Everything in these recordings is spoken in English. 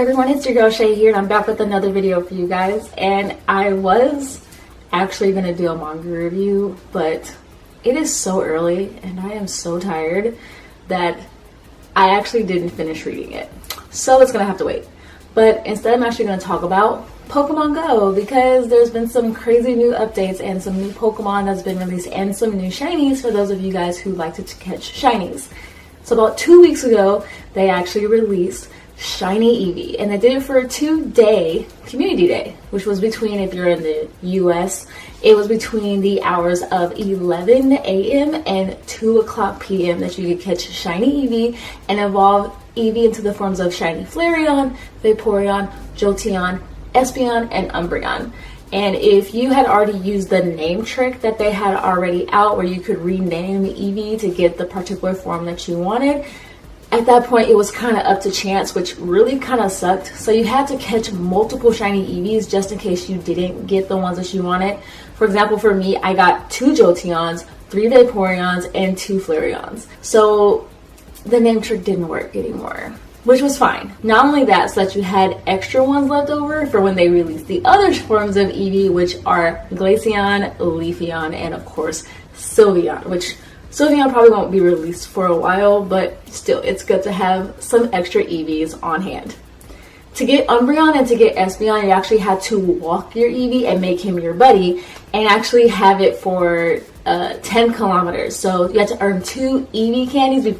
everyone, it's your girl Shay here, and I'm back with another video for you guys. And I was actually gonna do a manga review, but it is so early and I am so tired that I actually didn't finish reading it, so it's gonna have to wait. But instead, I'm actually gonna talk about Pokemon Go, because there's been some crazy new updates and some new Pokemon that's been released and some new shinies for those of you guys who like to catch shinies. So about 2 weeks ago, they actually released Shiny Eevee, and they did it for a 2-day community day, which was between, if you're in the US, it was between the hours of 11 a.m. and 2 o'clock p.m. that you could catch Shiny Eevee and evolve Eevee into the forms of Shiny Flareon, Vaporeon, Jolteon, Espeon, and Umbreon. And if you had already used the name trick that they had already out, where you could rename Eevee to get the particular form that you wanted, at that point it was kind of up to chance, which really kind of sucked. So you had to catch multiple shiny Eevees just in case you didn't get the ones that you wanted. For example, for me, I got 2 Jolteons, 3 Vaporeons, and 2 Flareons. So the name trick didn't work anymore, which was fine. Not only that, so that you had extra ones left over for when they released the other forms of Eevee, which are Glaceon, Leafeon, and of course Sylveon, which Sylveon probably won't be released for a while, but still, it's good to have some extra Eevees on hand. To get Umbreon and to get Espeon, you actually had to walk your Eevee and make him your buddy, and actually have it for 10 kilometers. So you had to earn 2 Eevee candies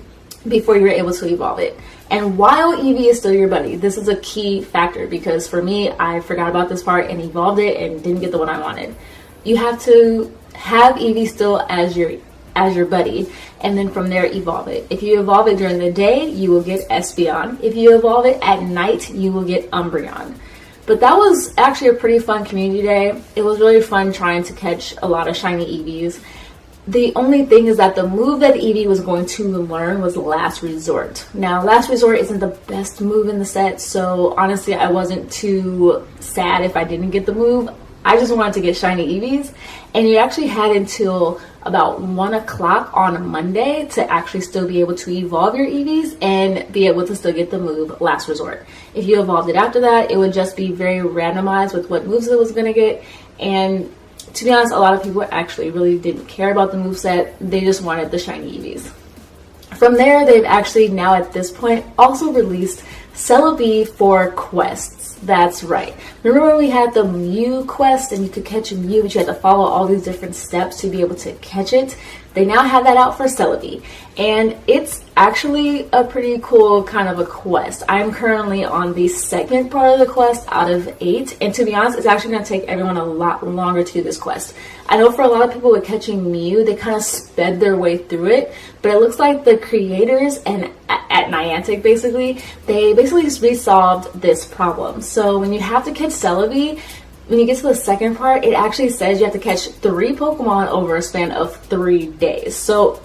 before you were able to evolve it. And while Eevee is still your buddy, this is a key factor, because for me, I forgot about this part and evolved it and didn't get the one I wanted. You have to have Eevee still as your buddy, and then from there evolve it. If you evolve it during the day, you will get Espeon. If you evolve it at night, you will get Umbreon. But that was actually a pretty fun community day. It was really fun trying to catch a lot of shiny Eevees. The only thing is that the move that Eevee was going to learn was Last Resort. Now, Last Resort isn't the best move in the set, so honestly, I wasn't too sad if I didn't get the move. I just wanted to get shiny Eevees, and you actually had until about 1 o'clock on Monday to actually still be able to evolve your Eevees and be able to still get the move Last Resort. If you evolved it after that, it would just be very randomized with what moves it was going to get. And to be honest, a lot of people actually really didn't care about the moveset. They just wanted the shiny Eevees. From there, they've actually now at this point also released Celebi for quests. That's right. Remember when we had the Mew quest and you could catch a Mew, but you had to follow all these different steps to be able to catch it? They now have that out for Celebi, and it's actually a pretty cool kind of a quest. I'm currently on the second part of the quest out of 8, and to be honest, it's actually going to take everyone a lot longer to do this quest. I know for a lot of people with catching Mew, they kind of sped their way through it, but it looks like the creators and at Niantic they basically resolved this problem. So when you have to catch Celebi, when you get to the second part, it actually says you have to catch 3 Pokemon over a span of 3 days. So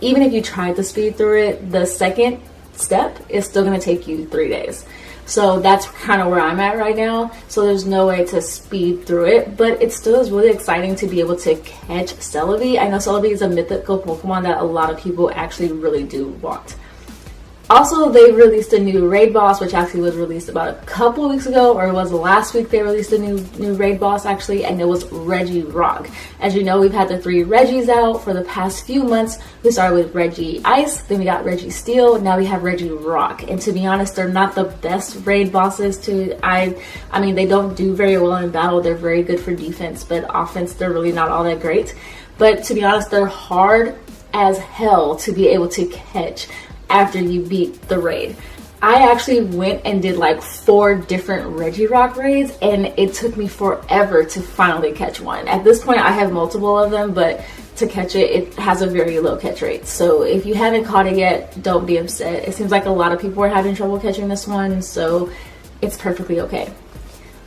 even if you tried to speed through it, the second step is still going to take you 3 days. So that's kind of where I'm at right now. So there's no way to speed through it, but it still is really exciting to be able to catch Celebi. I know Celebi is a mythical Pokemon that a lot of people actually really do want. Also, they released a new raid boss, which actually was released about a couple weeks ago, or it was last week they released a new raid boss actually, and it was Regirock. As you know, we've had the 3 Regis out for the past few months. We started with Regice, then we got Registeel, now we have Regirock. And to be honest, they're not the best raid bosses I mean, they don't do very well in battle. They're very good for defense, but offense, they're really not all that great. But to be honest, they're hard as hell to be able to catch after you beat the raid. I actually went and did like 4 different Regirock raids, and it took me forever to finally catch one. At this point, I have multiple of them, but to catch it, it has a very low catch rate. So if you haven't caught it yet, don't be upset. It seems like a lot of people are having trouble catching this one, so it's perfectly okay.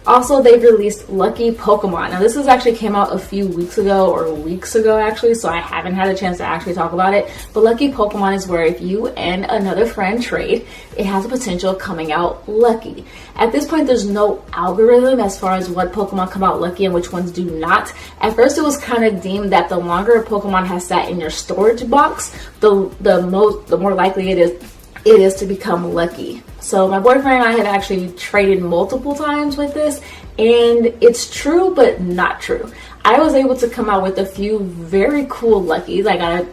Also, they've released Lucky Pokemon. Now, this actually came out a few weeks ago, or weeks ago actually, so I haven't had a chance to actually talk about it. But Lucky Pokemon is where if you and another friend trade, it has a potential of coming out lucky. At this point, there's no algorithm as far as what Pokemon come out lucky and which ones do not. At first, it was kind of deemed that the longer a Pokemon has sat in your storage box, the more likely it is it is to become lucky. So my boyfriend and I have actually traded multiple times with this, and it's true but not true. I was able to come out with a few very cool luckies. I got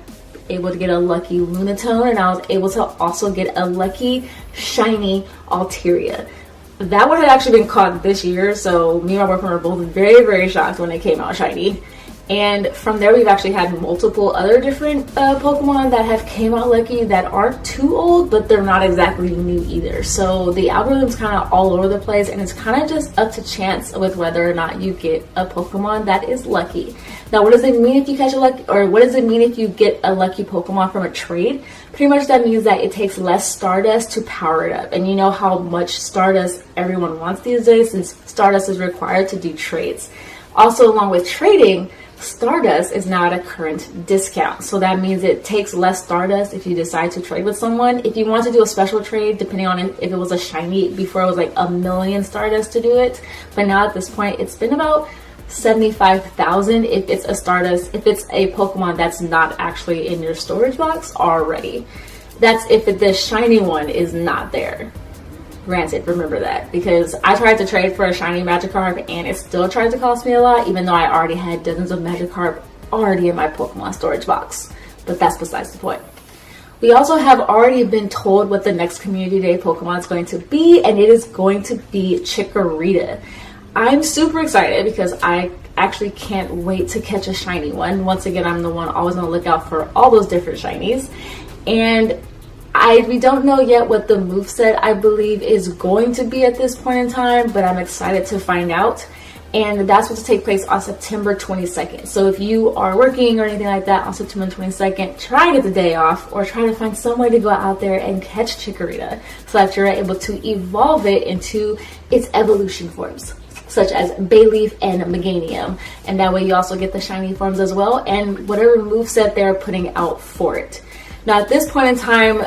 able to get a lucky Lunatone, and I was able to also get a lucky shiny Alteria. That one had actually been caught this year, so me and my boyfriend were both very, very shocked when it came out shiny. And from there, we've actually had multiple other different Pokemon that have came out lucky that aren't too old, but they're not exactly new either. So the algorithm's kind of all over the place, and it's kind of just up to chance with whether or not you get a Pokemon that is lucky. Now, what does it mean if you catch a lucky, or what does it mean if you get a lucky Pokemon from a trade? Pretty much that means that it takes less Stardust to power it up. And you know how much Stardust everyone wants these days, since Stardust is required to do trades. Also, along with trading, Stardust is now at a current discount. So that means it takes less Stardust if you decide to trade with someone. If you want to do a special trade, depending on if it was a shiny, before it was like 1,000,000 Stardust to do it. But now at this point, it's been about 75,000 if it's a Stardust, if it's a Pokemon that's not actually in your storage box already. That's if the shiny one is not there. Granted, remember that, because I tried to trade for a shiny Magikarp and it still tried to cost me a lot, even though I already had dozens of Magikarp already in my Pokemon storage box. But that's besides the point. We also have already been told what the next Community Day Pokemon is going to be, and it is going to be Chikorita. I'm super excited because I actually can't wait to catch a shiny one. Once again, I'm the one always on the lookout for all those different shinies. And we don't know yet what the moveset I believe is going to be at this point in time, but I'm excited to find out. And that's what to take place on September 22nd. So if you are working or anything like that on September 22nd, try to get the day off or try to find some way to go out there and catch Chikorita so that you're able to evolve it into its evolution forms, such as Bayleaf and Meganium. And that way you also get the shiny forms as well, and whatever moveset they're putting out for it. Now at this point in time,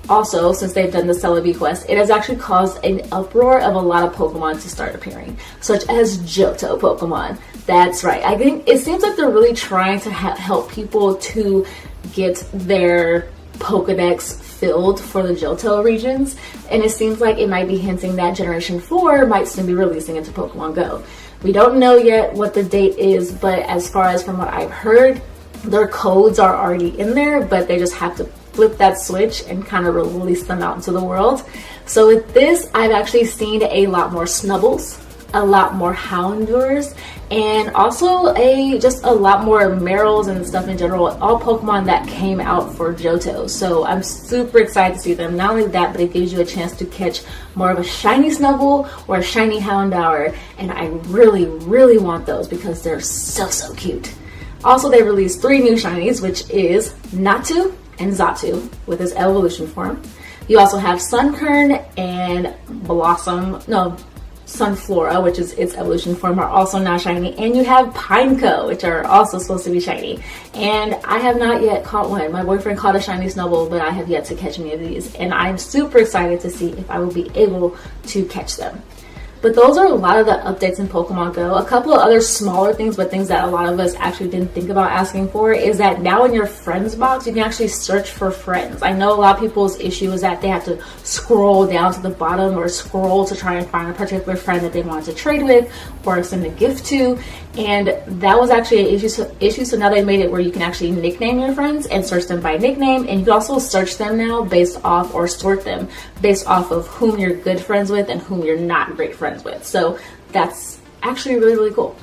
also, since they've done the Celebi quest, it has actually caused an uproar of a lot of Pokemon to start appearing, such as Johto Pokemon. That's right. I think it seems like they're really trying to help people to get their Pokedex filled for the Johto regions, and it seems like it might be hinting that Generation 4 might soon be releasing into Pokemon Go. We don't know yet what the date is, but as far as from what I've heard, their codes are already in there, but they just have to flip that switch and kind of release them out into the world. So with this, I've actually seen a lot more Snubbles, a lot more Houndours, and also just a lot more Merrills and stuff in general, all Pokemon that came out for Johto. So I'm super excited to see them. Not only that, but it gives you a chance to catch more of a shiny Snubbull or a shiny Houndour, and I really, really want those because they're so cute. Also, they released 3 new shinies, which is Natu and Xatu with his evolution form. You also have Sunkern and Sunflora, which is its evolution form, are also now shiny. And you have Pineco, which are also supposed to be shiny. And I have not yet caught one. My boyfriend caught a shiny Snubbull, but I have yet to catch any of these. And I'm super excited to see if I will be able to catch them. But those are a lot of the updates in Pokemon Go. A couple of other smaller things, but things that a lot of us actually didn't think about asking for, is that now in your friends box, you can actually search for friends. I know a lot of people's issue is that they have to scroll down to the bottom or scroll to try and find a particular friend that they want to trade with or send a gift to. And that was actually an issue. So now they made it where you can actually nickname your friends and search them by nickname. And you can also search them now based off, or sort them based off of whom you're good friends with and whom you're not great friends with. So that's actually really, really cool.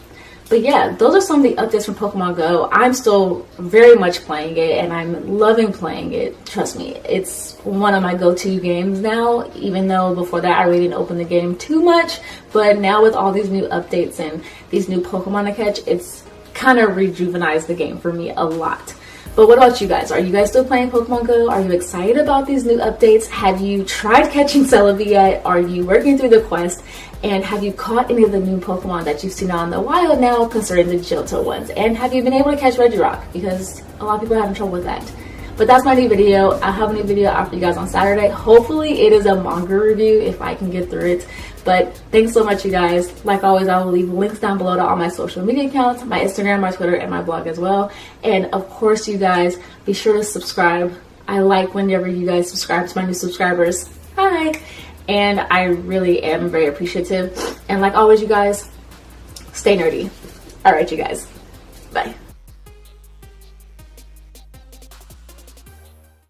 But yeah, those are some of the updates from Pokemon Go. I'm still very much playing it, and I'm loving playing it. Trust me, it's one of my go-to games now, even though before that I really didn't open the game too much. But now with all these new updates and these new Pokemon to catch, it's kind of rejuvenized the game for me a lot. But what about you guys? Are you guys still playing Pokemon Go? Are you excited about these new updates? Have you tried catching Celebi yet? Are you working through the quest? And have you caught any of the new Pokemon that you've seen out in the wild now, concerning the Johto ones? And have you been able to catch Regirock? Because a lot of people are having trouble with that. But that's my new video. I'll have a new video out for you guys on Saturday. Hopefully it is a manga review if I can get through it. But thanks so much, you guys. Like always, I will leave links down below to all my social media accounts, my Instagram, my Twitter, and my blog as well. And of course, you guys, be sure to subscribe, I like whenever you guys subscribe to my new subscribers. Hi. And I really am very appreciative. And like always, you guys, stay nerdy. All right, you guys. Bye.